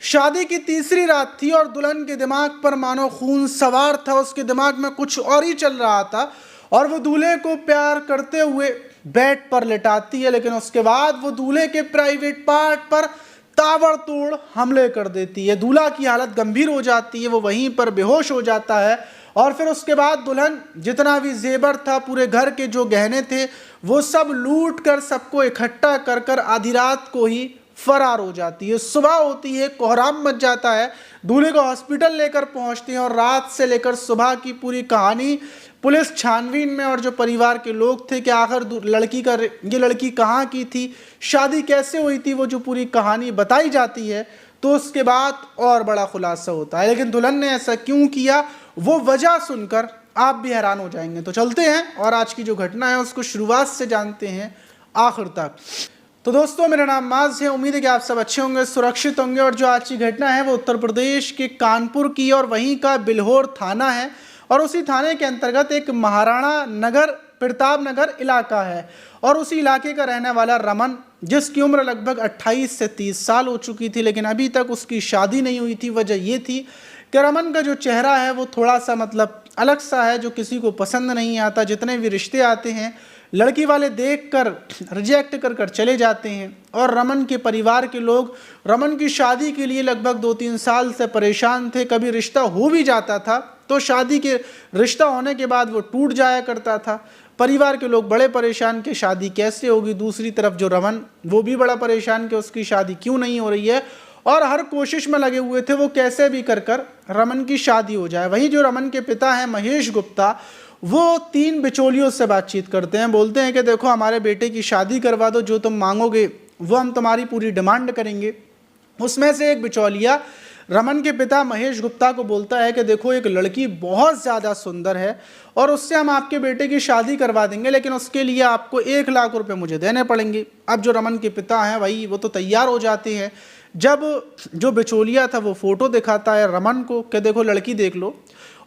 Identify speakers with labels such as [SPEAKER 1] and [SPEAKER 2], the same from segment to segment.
[SPEAKER 1] शादी की तीसरी रात थी और दुल्हन के दिमाग पर मानो खून सवार था। उसके दिमाग में कुछ और ही चल रहा था और वो दूल्हे को प्यार करते हुए बेड पर लिटाती है, लेकिन उसके बाद वो दूल्हे के प्राइवेट पार्ट पर ताबड़तोड़ हमले कर देती है। दूल्हा की हालत गंभीर हो जाती है, वो वहीं पर बेहोश हो जाता है और फिर उसके बाद दुल्हन जितना भी जेवर था, पूरे घर के जो गहने थे, वो सब लूट कर सबको इकट्ठा कर कर आधी रात को ही फरार हो जाती है। सुबह होती है, कोहराम मच जाता है, दूल्हे को हॉस्पिटल लेकर पहुंचते हैं और रात से लेकर सुबह की पूरी कहानी पुलिस छानबीन में और जो परिवार के लोग थे कि आखिर ये लड़की कहाँ की थी, शादी कैसे हुई थी, वो जो पूरी कहानी बताई जाती है। तो उसके बाद और बड़ा खुलासा होता है, लेकिन दुल्हन ने ऐसा क्यों किया, वो वजह सुनकर आप भी हैरान हो जाएंगे। तो चलते हैं और आज की जो घटना है उसको शुरुआत से जानते हैं आखिर तक। तो दोस्तों, मेरा नाम माज है, उम्मीद है कि आप सब अच्छे होंगे, सुरक्षित होंगे। और जो आज की घटना है वो उत्तर प्रदेश के कानपुर की और वहीं का बिल्हौर थाना है और उसी थाने के अंतर्गत एक महाराणा नगर प्रताप नगर इलाका है और उसी इलाके का रहने वाला रमन, जिसकी उम्र लगभग 28 से 30 साल हो चुकी थी, लेकिन अभी तक उसकी शादी नहीं हुई थी। वजह ये थी कि रमन का जो चेहरा है वो थोड़ा सा अलग सा है, जो किसी को पसंद नहीं आता। जितने भी रिश्ते आते हैं, लड़की वाले देखकर रिजेक्ट कर कर चले जाते हैं और रमन के परिवार के लोग रमन की शादी के लिए लगभग 2-3 साल से परेशान थे। कभी रिश्ता हो भी जाता था तो शादी के रिश्ता होने के बाद वो टूट जाया करता था। परिवार के लोग बड़े परेशान कि शादी कैसे होगी। दूसरी तरफ जो रमन, वो भी बड़ा परेशान कि उसकी शादी क्यों नहीं हो रही है और हर कोशिश में लगे हुए थे वो कैसे भी कर कर रमन की शादी हो जाए। वहीं जो रमन के पिता हैं महेश गुप्ता, वो 3 बिचौलियों से बातचीत करते हैं, बोलते हैं कि देखो हमारे बेटे की शादी करवा दो, जो तुम मांगोगे वो हम तुम्हारी पूरी डिमांड करेंगे। उसमें से एक बिचौलिया रमन के पिता महेश गुप्ता को बोलता है कि देखो एक लड़की बहुत ज़्यादा सुंदर है और उससे हम आपके बेटे की शादी करवा देंगे, लेकिन उसके लिए आपको 1 लाख रुपए मुझे देने पड़ेंगे। अब जो रमन के पिता हैं भाई, वो तो तैयार हो जाते हैं। जब जो बिचौलिया था वो फ़ोटो दिखाता है रमन को कि देखो लड़की देख लो,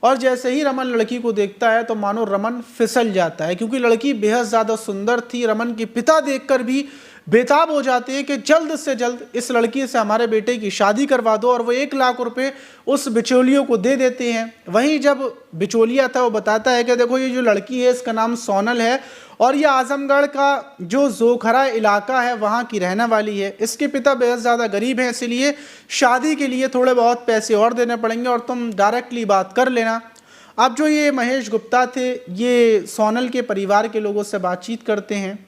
[SPEAKER 1] और जैसे ही रमन लड़की को देखता है तो मानो रमन फिसल जाता है, क्योंकि लड़की बेहद ज़्यादा सुंदर थी। रमन के पिता देखकर भी बेताब हो जाते हैं कि जल्द से जल्द इस लड़की से हमारे बेटे की शादी करवा दो, और वो 1 लाख रुपए उस बिचौलियों को दे देते हैं। वहीं जब बिचौलिया था वो बताता है कि देखो ये जो लड़की है इसका नाम सोनल है और ये आजमगढ़ का जो जोखरा इलाका है वहाँ की रहने वाली है। इसके पिता बेहद ज़्यादा गरीब हैं, इसलिए शादी के लिए थोड़े बहुत पैसे और देने पड़ेंगे और तुम डायरेक्टली बात कर लेना। अब जो ये महेश गुप्ता थे, ये सोनल के परिवार के लोगों से बातचीत करते हैं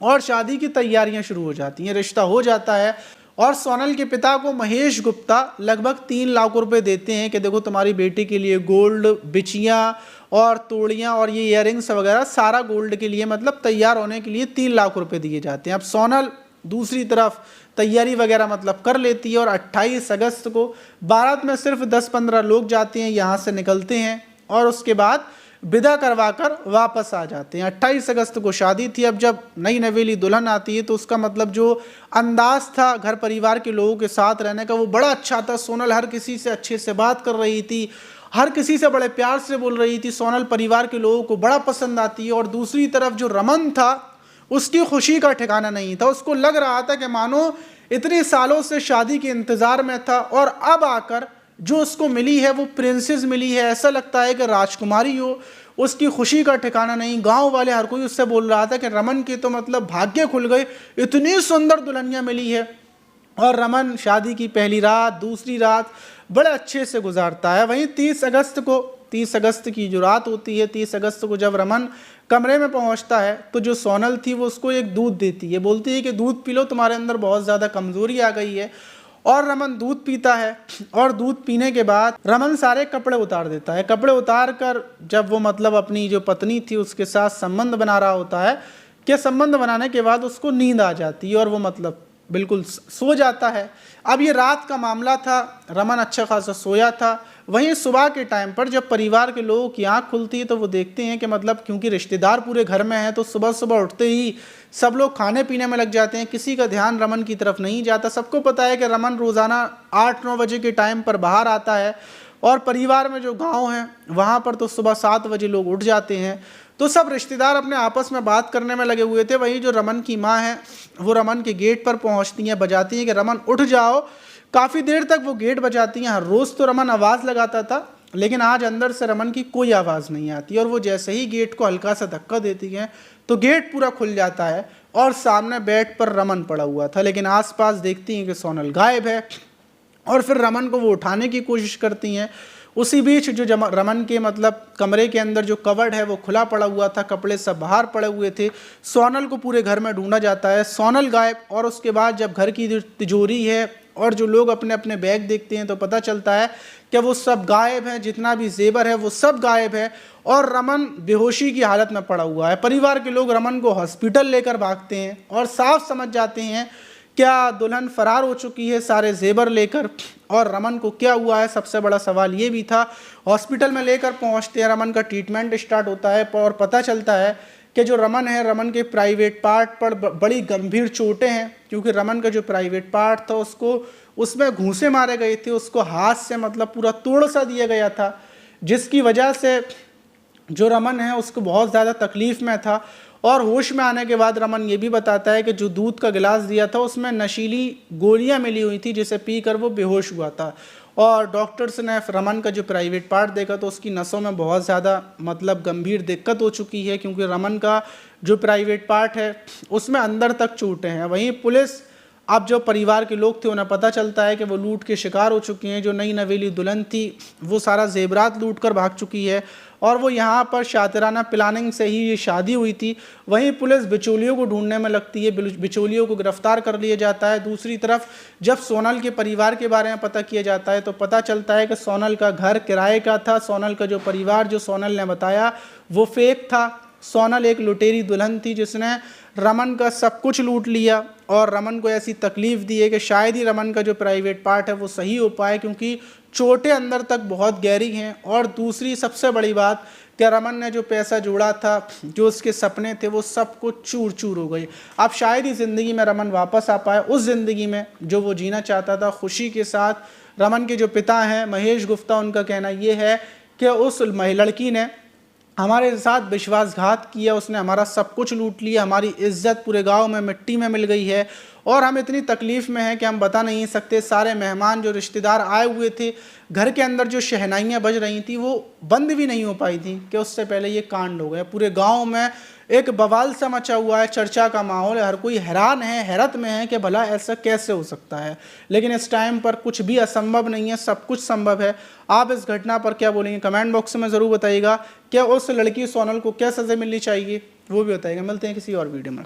[SPEAKER 1] और शादी की तैयारियां शुरू हो जाती हैं। रिश्ता हो जाता है और सोनल के पिता को महेश गुप्ता लगभग 3 लाख रुपए देते हैं कि देखो तुम्हारी बेटी के लिए गोल्ड बिछियाँ और तोड़ियाँ और ये इयररिंग्स वगैरह सारा गोल्ड के लिए तैयार होने के लिए 3 लाख रुपए दिए जाते हैं। अब सोनल दूसरी तरफ तैयारी वगैरह कर लेती है और 28 अगस्त को बारात में सिर्फ 10-15 लोग जाते हैं, यहाँ से निकलते हैं और उसके बाद विदा करवाकर वापस आ जाते हैं। 28 अगस्त को शादी थी। अब जब नई नवेली दुल्हन आती है तो उसका जो अंदाज था घर परिवार के लोगों के साथ रहने का वो बड़ा अच्छा था। सोनल हर किसी से अच्छे से बात कर रही थी, हर किसी से बड़े प्यार से बोल रही थी। सोनल परिवार के लोगों को बड़ा पसंद आती है। और दूसरी तरफ जो रमन था, उसकी खुशी का ठिकाना नहीं था। उसको लग रहा था कि मानो इतने सालों से शादी के इंतजार में था और अब आकर जो उसको मिली है वो प्रिंसेस मिली है, ऐसा लगता है कि राजकुमारी हो। उसकी खुशी का ठिकाना नहीं। गांव वाले हर कोई उससे बोल रहा था कि रमन के तो भाग्य खुल गए, इतनी सुंदर दुल्हनिया मिली है। और रमन शादी की पहली रात, दूसरी रात बड़े अच्छे से गुजारता है। वहीं 30 अगस्त की जो रात होती है, 30 अगस्त को जब रमन कमरे में पहुंचता है तो जो सोनल थी वो उसको एक दूध देती है, बोलती है कि दूध पी लो, तुम्हारे अंदर बहुत ज़्यादा कमज़ोरी आ गई है। और रमन दूध पीता है और दूध पीने के बाद रमन सारे कपड़े उतार देता है। कपड़े उतार कर जब वो अपनी जो पत्नी थी उसके साथ संबंध बना रहा होता है कि संबंध बनाने के बाद उसको नींद आ जाती है और वो बिल्कुल सो जाता है। अब ये रात का मामला था, रमन अच्छा खासा सोया था। वहीं सुबह के टाइम पर जब परिवार के लोगों की आँख खुलती है तो वो देखते हैं कि क्योंकि रिश्तेदार पूरे घर में हैं तो सुबह सुबह उठते ही सब लोग खाने पीने में लग जाते हैं। किसी का ध्यान रमन की तरफ नहीं जाता। सबको पता है कि रमन रोज़ाना 8-9 बजे के टाइम पर बाहर आता है और परिवार में जो गांव है वहाँ पर तो सुबह 7 बजे लोग उठ जाते हैं। तो सब रिश्तेदार अपने आपस में बात करने में लगे हुए थे। वहीं जो रमन की माँ है वो रमन के गेट पर पहुँचती हैं, बजाती हैं कि रमन उठ जाओ, काफ़ी देर तक वो गेट बजाती हैं। हर रोज़ तो रमन आवाज़ लगाता था, लेकिन आज अंदर से रमन की कोई आवाज़ नहीं आती, और वो जैसे ही गेट को हल्का सा धक्का देती हैं तो गेट पूरा खुल जाता है और सामने बेड पर रमन पड़ा हुआ था। लेकिन आसपास देखती हैं कि सोनल गायब है, और फिर रमन को वो उठाने की कोशिश करती हैं। उसी बीच जो रमन के मतलब कमरे के अंदर जो कवर्ड है वो खुला पड़ा हुआ था, कपड़े सब बाहर पड़े हुए थे। सोनल को पूरे घर में ढूंढा जाता है, सोनल गायब। और उसके बाद जब घर की जो तिजोरी है और जो लोग अपने अपने बैग देखते हैं तो पता चलता है कि वो सब गायब है, जितना भी जेवर है वो सब गायब है, और रमन बेहोशी की हालत में पड़ा हुआ है। परिवार के लोग रमन को हॉस्पिटल लेकर भागते हैं और साफ समझ जाते हैं क्या दुल्हन फरार हो चुकी है सारे जेवर लेकर, और रमन को क्या हुआ है। सबसे बड़ा सवाल ये भी था। हॉस्पिटल में लेकर पहुंचते हैं, रमन का ट्रीटमेंट स्टार्ट होता है और पता चलता है कि जो रमन है, रमन के प्राइवेट पार्ट पर बड़ी गंभीर चोटें हैं, क्योंकि रमन का जो प्राइवेट पार्ट था उसमें घूंसे मारे गए थे, उसको हाथ से मतलब पूरा तोड़ सा दिया गया था, जिसकी वजह से जो रमन है उसको बहुत ज़्यादा तकलीफ़ में था। और होश में आने के बाद रमन ये भी बताता है कि जो दूध का गिलास दिया था उसमें नशीली गोलियां मिली हुई थी, जिसे पीकर वो बेहोश हुआ था। और डॉक्टर्स ने रमन का जो प्राइवेट पार्ट देखा तो उसकी नसों में बहुत ज़्यादा मतलब गंभीर दिक्कत हो चुकी है, क्योंकि रमन का जो प्राइवेट पार्ट है उसमें अंदर तक चोटें हैं। वहीं पुलिस, अब जो परिवार के लोग थे उन्हें पता चलता है कि वो लूट के शिकार हो चुकी हैं। जो नई नवेली दुल्हन थी वो सारा जेवरात लूट कर भाग चुकी है, और वो यहाँ पर शातिराना प्लानिंग से ही ये शादी हुई थी। वहीं पुलिस बिचौलियों को ढूंढने में लगती है, बिचौलियों को गिरफ्तार कर लिया जाता है। दूसरी तरफ जब सोनल के परिवार के बारे में पता किया जाता है तो पता चलता है कि सोनल का घर किराए का था। सोनल का जो परिवार जो सोनल ने बताया वो फेक था। सोनल एक लुटेरी दुल्हन थी जिसने रमन का सब कुछ लूट लिया, और रमन को ऐसी तकलीफ़ दी है कि शायद ही रमन का जो प्राइवेट पार्ट है वो सही हो पाए, क्योंकि चोटें अंदर तक बहुत गहरी हैं। और दूसरी सबसे बड़ी बात कि रमन ने जो पैसा जोड़ा था, जो उसके सपने थे, वो सब कुछ चूर चूर हो गए। अब शायद ही ज़िंदगी में रमन वापस आ पाए उस ज़िंदगी में जो वो जीना चाहता था, खुशी के साथ। रमन के जो पिता हैं महेश गुप्ता, उनका कहना ये है कि उस लड़की ने हमारे साथ विश्वासघात किया, उसने हमारा सब कुछ लूट लिया, हमारी इज्जत पूरे गांव में मिट्टी में मिल गई है, और हम इतनी तकलीफ़ में हैं कि हम बता नहीं सकते। सारे मेहमान जो रिश्तेदार आए हुए थे, घर के अंदर जो शहनाइयाँ बज रही थी वो बंद भी नहीं हो पाई थी कि उससे पहले ये कांड हो गया। पूरे गांव में एक बवाल सा मचा हुआ है, चर्चा का माहौल है, हर कोई हैरान है, हैरत में है कि भला ऐसा कैसे हो सकता है। लेकिन इस टाइम पर कुछ भी असंभव नहीं है, सब कुछ संभव है। आप इस घटना पर क्या बोलेंगे कमेंट बॉक्स में ज़रूर बताइएगा। क्या उस लड़की सोनल को क्या सज़ा मिलनी चाहिए वो भी बताइएगा। मिलते हैं किसी और वीडियो में।